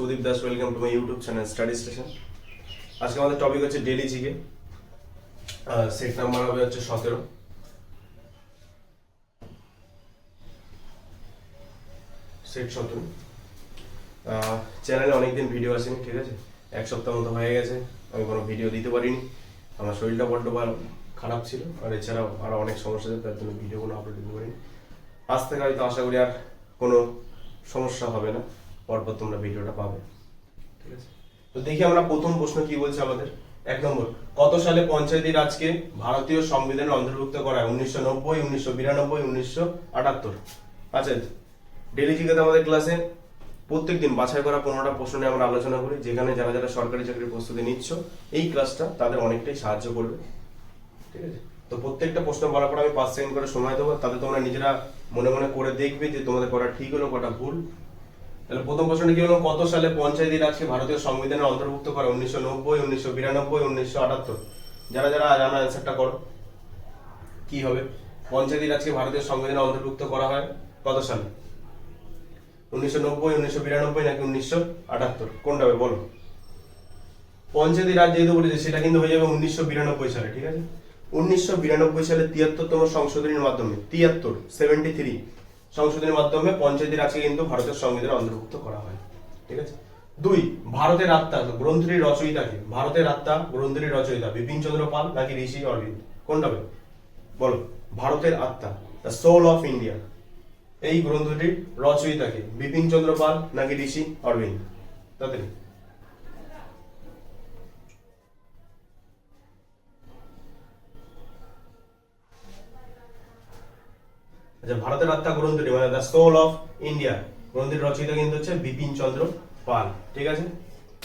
Sudip Das, welcome to my YouTube channel study station. আজকে আমাদের topic হচ্ছে ডেলি জিকে। সেট নাম্বার হবে হচ্ছে 17। সেট 17। চ্যানেলে অনেকদিন ভিডিও আসেনি, ঠিক আছে, এক সপ্তাহ মতো হয়ে গেছে আমি কোনো ভিডিও দিতে পারিনি। আমার শরীরটা বড্ড খারাপ ছিল, আর এছাড়াও আরও অনেক সমস্যা ছিল, তার জন্য ভিডিও কোনো আপলোড দিতে পারিনি। আজ থেকে হয়তো আশা করি আর কোনো সমস্যা হবে না, পরপর তোমরা ভিডিওটা পাবে, ঠিক আছে। তো দেখি আমরা প্রথম প্রশ্ন কি বলছে আমাদের। 1 নম্বর, কত সালে পঞ্চায়েতি রাজকে ভারতীয় সংবিধানে অন্তর্ভুক্ত করা হয়? 1990, 1992, 1978। আচ্ছা, ডেলি জিকেতে আমাদের ক্লাসে প্রত্যেকদিন বাছাই করা 15টা প্রশ্ন নিয়ে আমরা আলোচনা করি, যেখানে যারা যারা সরকারি চাকরির প্রস্তুতি নিচ্ছ এই ক্লাসটা তাদের অনেকটাই সাহায্য করবে, ঠিক আছে। তো প্রত্যেকটা প্রশ্ন বলার পর আমি 5 সেকেন্ড করে সময় দেবো, তাতে তোমরা নিজেরা মনে মনে করে দেখবে যে তোমাদের করা ঠিক হলো কটা ভুল। তাহলে প্রথম প্রশ্নটা কি হলো, কত সালে পঞ্চায়েতি রাজকে ভারতীয় সংবিধানে অন্তর্ভুক্ত করা? 1990, 1992, 1978। যারা যারা জানা অ্যান্সারটা করো। কি হবে? পঞ্চায়েতি রাজকে ভারতীয় সংবিধানে অন্তর্ভুক্ত করা হয় কত সালে? 1990, 1992 নাকি 1978? কোনটা হবে বলো? পঞ্চায়েতি রাজ যেহেতু বলেছে সেটা কিন্তু হয়ে যাবে 1992 সালে, ঠিক আছে। 1992 সালে 73তম সংশোধনীর মাধ্যমে 73 সংশোধনীর মাধ্যমে পঞ্চায়েতি রাজকে কিন্তু ভারতের সংবিধানে অন্তর্ভুক্ত করা হয়, ঠিক আছে। 2, ভারতের আত্মা গ্রন্থটির রচয়িতাকে? ভারতের আত্মা গ্রন্থটির রচয়িতা বিপিন চন্দ্র পাল নাকি ঋষি অরবিন্দ? কোনটা হবে বলো? ভারতের আত্মা, দ্য সোল অফ ইন্ডিয়া, এই গ্রন্থটির রচয়িতাকে বিপিন চন্দ্র পাল নাকি ঋষি অরবিন্দ? তাদের আচ্ছা, ভারতের আত্মা গ্রন্থটি মানে দ্য সোল অফ ইন্ডিয়া গ্রন্থের রচয়িতা কিন্তু হচ্ছে বিপিন চন্দ্র পাল, ঠিক আছে।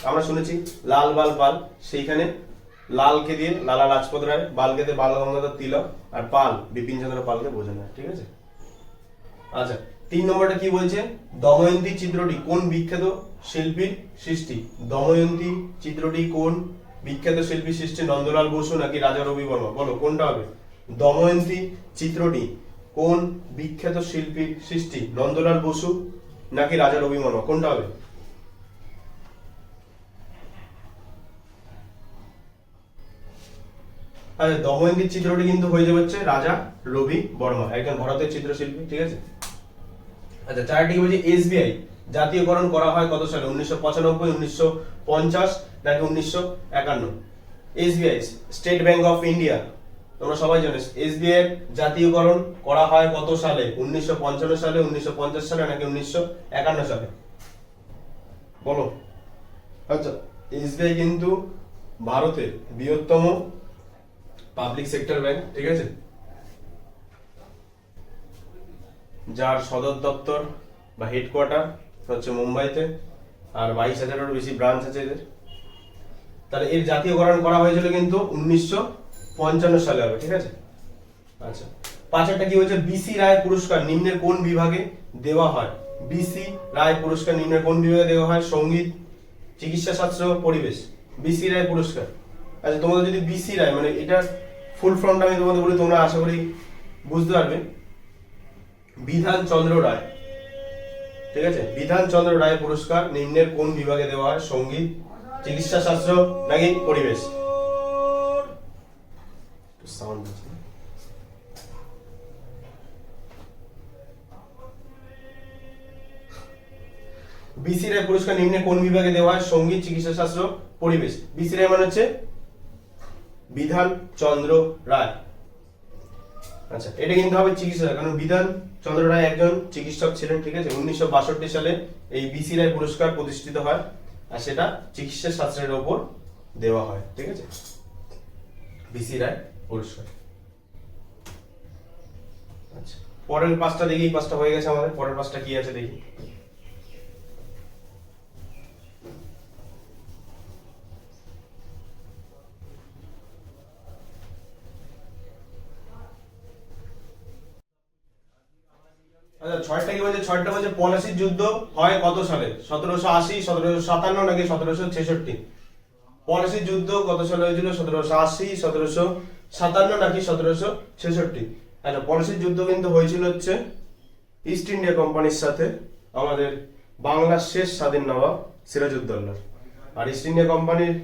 আমরা শুনেছি লাল বাল পাল, সেইখানে লালকে দিয়ে লালা লাজপত রায়, বালকে দিয়ে বাল গঙ্গাধর তিলক, আর পাল বিপিন চন্দ্র পালকে বোঝানো হয়, ঠিক আছে। আচ্ছা, 3 নম্বরটা কি বলছে? দময়ন্তী চিত্রটি কোন বিখ্যাত শিল্পীর সৃষ্টি? দময়ন্তী চিত্রটি কোন বিখ্যাত শিল্পীর সৃষ্টি? নন্দলাল বসু নাকি রাজা রবি বর্মা? বলো কোনটা হবে? দময়ন্তী চিত্রটি কোন বিখ্যাত শিল্পীর সৃষ্টি? নন্দলাল বসু নাকি রাজা রবি বর্মা? কোনটা হবে? আচ্ছা, দময়ন্তীর চিত্রটি কিন্তু হয়ে যাবে হচ্ছে রাজা রবি বর্মা, একজন ভারতের চিত্রশিল্পী, ঠিক আছে। আচ্ছা, 4টি বলছি এসবিআই জাতীয়করণ করা হয় কত সালে? 1995, 1950 নাকি 1951? SBI state bank of India, তোমরা সবাই জানো এসবিআই জাতীয়করণ করা হয় কত সালে? 1955 সালে, 1950 সালে নাকি 1951 সালে? বলো। আচ্ছা, এসবিআই কিন্তু ভারতের বৃহত্তম পাবলিক সেক্টর ব্যাংক, ঠিক আছে, যার সদর দপ্তর বা হেডকোয়ার্টার হচ্ছে মুম্বাইতে, আর 22,000-এরও বেশি ব্রাঞ্চ আছে এদের। তাহলে এর জাতীয়করণ করা হয়েছিল কিন্তু 1955 সালে হবে, ঠিক আছে। আচ্ছা, 5টা কি হচ্ছে? বিসি রায় পুরস্কার নিম্নের কোন বিভাগে দেওয়া হয়? বিসি রায় পুরস্কার নিম্নের কোন বিভাগে দেওয়া হয়? সঙ্গীত, চিকিৎসা শাস্ত্র, পরিবেশ। বিসি রায় পুরস্কার। আচ্ছা, তোমাদের যদি বিসি রায় মানে এটা ফুল ফর্মটা আমি তোমাদের বলি, তোমরা আশা করি বুঝতে পারবে। বিধান চন্দ্র রায়, ঠিক আছে, বিধান চন্দ্র রায় পুরস্কার নিম্নের কোন বিভাগে দেওয়া হয়? সঙ্গীত, চিকিৎসা শাস্ত্র নাকি পরিবেশ? বিসি রায় পুরস্কার নিম্নে কোন বিভাগে দেওয়া হয়? সঙ্গীত, চিকিৎসা শাস্ত্র, পরিবেশ। বিসি রায় মানে হচ্ছে বিধান চন্দ্র রায়। আচ্ছা, এটা কিন্তু হবে চিকিৎসা, কারণ বিধান চন্দ্র রায় একজন চিকিৎসক ছিলেন, ঠিক আছে। 1962 সালে এই বিসি রায় পুরস্কার প্রতিষ্ঠিত হয়, আর সেটা চিকিৎসা শাস্ত্রের উপর দেওয়া হয়, ঠিক আছে, বিসি রায় পুরস্কার। আচ্ছা, পরের 5টা দেখি, এই 5টা হয়ে গেছে আমাদের, পরের 5টা কি আছে দেখি। আচ্ছা, 6টা কি বলছে? 6টা বলছে পলাশির যুদ্ধ হয় কত সালে? 1780, 1757 নাকি 1766? পলাশির যুদ্ধ কত সালে হয়েছিল? 1780, 1757 নাকি 1766? আচ্ছা, পলাশির যুদ্ধ কিন্তু হয়েছিল হচ্ছে ইস্ট ইন্ডিয়া কোম্পানির সাথে আমাদের বাংলার শেষ স্বাধীন নবাব সিরাজউদ্দৌলার। আর ইস্ট ইন্ডিয়া কোম্পানির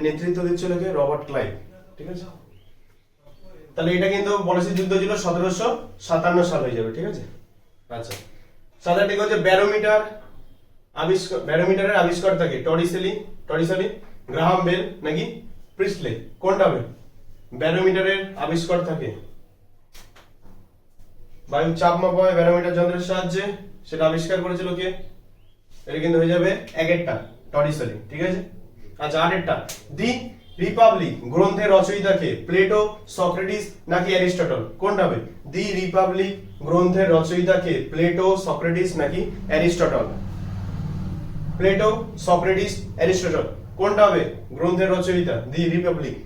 নেতৃত্ব দিচ্ছিল কে? Robert Clive. ঠিক আছে, তাহলে এটা কিন্তু পলাশির যুদ্ধ ছিল 1757 সাল হয়ে যাবে। ঠিক আছে, আচ্ছা সাথে ঠিক হচ্ছে ব্যারোমিটারের আবিষ্কর্তা কে? টরিসেলি, গ্রাহাম বেল নাকি প্রিস্টলে? কোনটা হবে? ব্যারোমিটারের আবিষ্কর্তা কে? বায়ু চাপ মাপা হয় ব্যারোমিটার যন্ত্রের সাহায্যে, সেটা আবিষ্কার করেছিল কে? এটা কিন্তু হয়ে যাবে একেরটা টরিসেলি। ঠিক আছে, আচ্ছা আরেকটা, দি রিপাবলিক গ্রন্থের রচয়িতা কে? প্লেটো, সক্রেটিস নাকি অ্যারিস্টটল? কোনটা হবে? দি রিপাবলিক গ্রন্থের রচয়িতা কে? প্লেটো, সক্রেটিস নাকি অ্যারিস্টটল? প্লেটো, সক্রেটিস, অ্যারিস্টটল কোনটা হবে গ্রন্থের রচয়িতা? দি রিপাবলিক।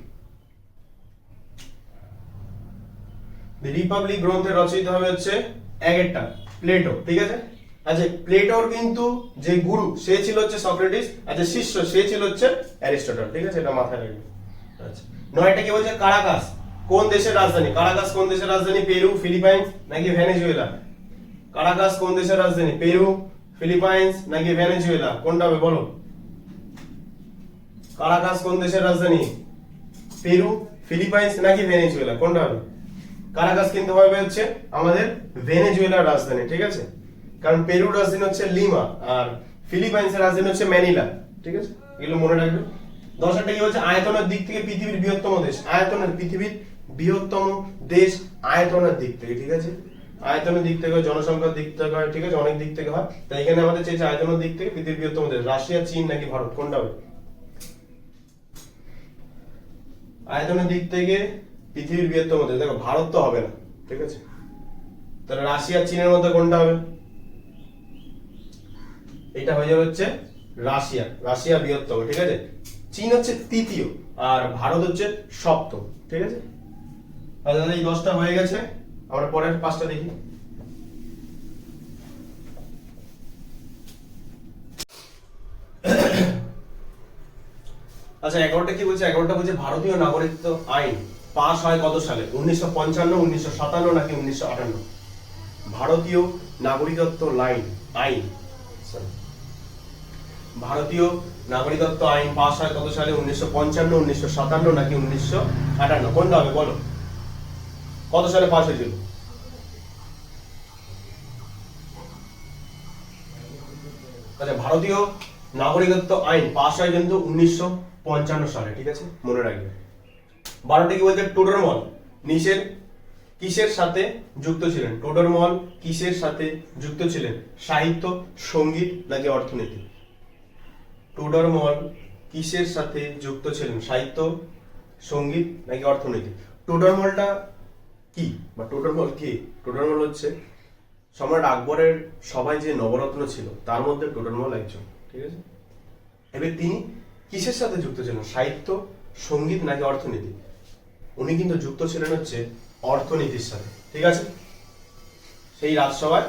দি রিপাবলিক গ্রন্থের রচয়িতা হবে হচ্ছে একেরটা প্লেটো। ঠিক আছে, আচ্ছা প্লেটোর কিন্তু যে গুরু সে ছিল হচ্ছে সক্রেটিস, আচ্ছা শিষ্য সে ছিল হচ্ছে অ্যারিস্টটল। ঠিক আছে, এটা মাথায় রাখবে। আচ্ছা নয়টা কি বলছে? কারাকাস কোন দেশের রাজধানী? কারাকাস কোন দেশের রাজধানী? পেরু, ফিলিপাইন্স নাকি ভেনেজুয়েলা? কারাকাস কোন দেশের রাজধানী? পেরু, ফিলিপাইন্স নাকি ভেনেজুয়েলা? কোনটা হবে বলো? কারাকাস কোন দেশের রাজধানী? পেরু, ফিলিপাইন্স নাকি ভেনেজুয়েলা? কোনটা হবে? কারাকাস কিন্তু হবে হচ্ছে আমাদের ভেনেজুয়েলার রাজধানী। ঠিক আছে, কারণ পেরুর রাজধানী হচ্ছে লিমা আর ফিলিপাইন্সের রাজধানী হচ্ছে ম্যানিলা। ঠিক আছে, এগুলো মনে রাখবে। 10টা কি বলছে? আয়তনের দিক থেকে পৃথিবীর বৃহত্তম দেশ। পৃথিবীর বৃহত্তম দেশ আয়তনের দিক থেকে। ঠিক আছে, আয়তনের দিক থেকে, জনসংখ্যার দিক থেকে হয়। ঠিক আছে, অনেক দিক থেকে হয়। তাই এখানে আমাদের চেয়েছে আয়তনের দিক থেকে পৃথিবীর বৃহত্তম দেশ। রাশিয়া, চীন নাকি ভারত? কোনটা হবে? আয়তনের দিক থেকে পৃথিবীর বৃহত্তম দেশ, দেখো ভারত তো হবে না। ঠিক আছে, তাহলে রাশিয়া চীনের মধ্যে কোনটা হবে? এটা হয়ে যাবে হচ্ছে রাশিয়া বৃহত্তম। ঠিক আছে, চীন হচ্ছে তৃতীয় আর ভারত হচ্ছে সপ্তম। ঠিক আছে, আচ্ছা এই 10টা হয়ে গেছে, আমরা পরের 5টা দেখি। আচ্ছা 11টা কি বলছে? 11টা বলছে ভারতীয় নাগরিকত্ব আইন পাস হয় কত সালে? 1955, 1957 নাকি 1958? ভারতীয় নাগরিকত্ব আইন ভারতীয় নাগরিকত্ব আইন পাস হয় কত সালে? 1955, 1957 নাকি 1958? কোনটা হবে বলো? কত সালে পাস হয়েছিল? আচ্ছা ভারতীয় নাগরিকত্ব আইন পাস হয় কিন্তু 1955 সালে। ঠিক আছে, মনে রাখবে। 12টা কি বলছে? টোডরমল কিসের সাথে যুক্ত ছিলেন? টোডরমল কিসের সাথে যুক্ত ছিলেন? সাহিত্য, সঙ্গীত নাকি অর্থনীতি? টোডরমল কিসের সাথে যুক্ত ছিলেন? সাহিত্য, সঙ্গীত নাকি অর্থনীতি? টোডরমলটা কি বা টোডরমল কি? টোডরমল হচ্ছে সম্রাট আকবরের সবাই যে নবরত্ন ছিল তার মধ্যে টোডরমল একজন। ঠিক আছে, এবার তিনি কিসের সাথে যুক্ত ছিলেন? সাহিত্য, সঙ্গীত নাকি অর্থনীতি? উনি কিন্তু যুক্ত ছিলেন হচ্ছে অর্থনীতির সাথে। ঠিক আছে, সেই রাজসভায়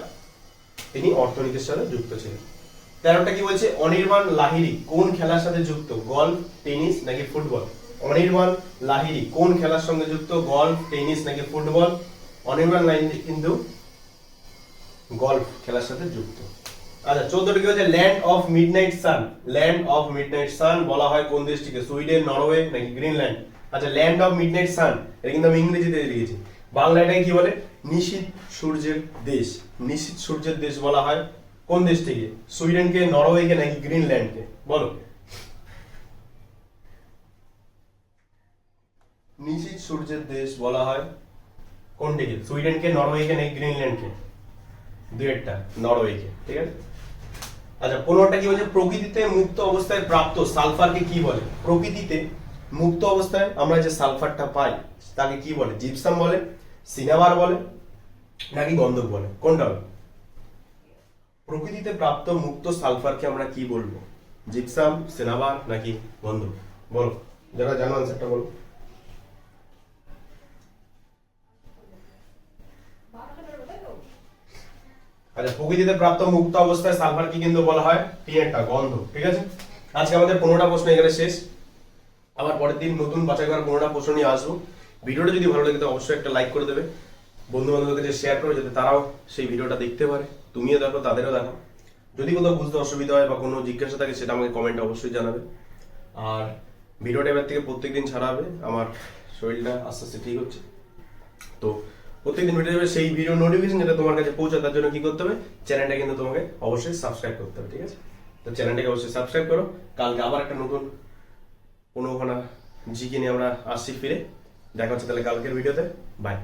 তিনি অর্থনীতির সাথে যুক্ত ছিলেন। 13টা কি বলছে? অনির্বাণ লাহিড়ী কোন খেলার সাথে যুক্ত? গলফ, টেনিস নাকি ফুটবল? অনির্বাণ লাহিড়ী কোন খেলার সঙ্গে যুক্ত? গলফ, টেনিস নাকি ফুটবল? অনির্বাণ লাহিড়ী কিন্তু গলফ খেলার সাথে যুক্ত। আচ্ছা 14টা কি হচ্ছে? ল্যান্ড অফ মিডনাইট সান বলা হয় কোন দেশটিকে? সুইডেন, নরওয়ে নাকি গ্রিনল্যান্ড? আচ্ছা ল্যান্ড অফ মিডনাইট সান এটা কিন্তু আমি ইংরেজিতে লিখেছি, বাংলাটাকে কি বলে? নিশীথ সূর্যের দেশ। নিশীথ সূর্যের দেশ বলা হয় কোন দেশটিকে? সুইডেনকে, নরওয়েকে নাকি গ্রিনল্যান্ডকে? বলো। নিশীথ সূর্যের দেশ বলা হয় কোনটিকে? সুইডেনকে, নরওয়েকে নাকি গ্রিনল্যান্ডকে? দুইটা নরওয়েকে। ঠিক আছে, আচ্ছা 15টা কি বলছে? প্রকৃতিতে মুক্ত অবস্থায় প্রাপ্ত সালফারকে কি বলে? প্রকৃতিতে মুক্ত অবস্থায় আমরা যে সালফারটা পাই তাকে কি বলে? জিপসাম বলে, সিনাবার বলে নাকি গন্ধক বলে? কোনটা হবে? প্রকৃতিতে প্রাপ্ত মুক্ত সালফারকে আমরা কি বলবো? জিপসাম, সিনাবার নাকি গন্ধক? বলো, যারা জানো আনসারটা বলো। আচ্ছা প্রকৃতিতে প্রাপ্ত মুক্ত অবস্থায় সালফারকে কিন্তু বলা হয় টিনেরটা গন্ধক। ঠিক আছে, আজকে আমাদের 15টা প্রশ্ন এখানে শেষ। আবার পরের দিন নতুন বাছাই করা 15টা প্রশ্ন নিয়ে আসবো। ভিডিওটা যদি ভালো লাগে তো অবশ্যই একটা লাইক করে দেবে, বন্ধু বান্ধবদের কাছে শেয়ার করো যাতে তারাও সেই ভিডিওটা দেখতে পারে, তুমিও দেখো তাদেরও দেখো। যদি কোথাও বুঝতে অসুবিধা হয় বা কোনো জিজ্ঞাসা থাকে সেটা আমাকে কমেন্টে অবশ্যই জানাবে। আর ভিডিওটা এবার থেকে প্রত্যেকদিন ছাড়া হবে, আমার শরীরটা আস্তে আস্তে ঠিক হচ্ছে। তো প্রত্যেকদিন ভিডিও যাবে, সেই ভিডিও নোটিফিকেশন যেটা তোমার কাছে পৌঁছায় তার জন্য কি করতে হবে, চ্যানেলটা কিন্তু তোমাকে অবশ্যই সাবস্ক্রাইব করতে হবে, ঠিক আছে? তো চ্যানেলটাকে অবশ্যই সাবস্ক্রাইব করো। কালকে আবার একটা নতুন কোনো জিকে নিয়ে আমরা আসছি ফিরে। দেখা হচ্ছে তাহলে কালকের ভিডিওতে। বাই।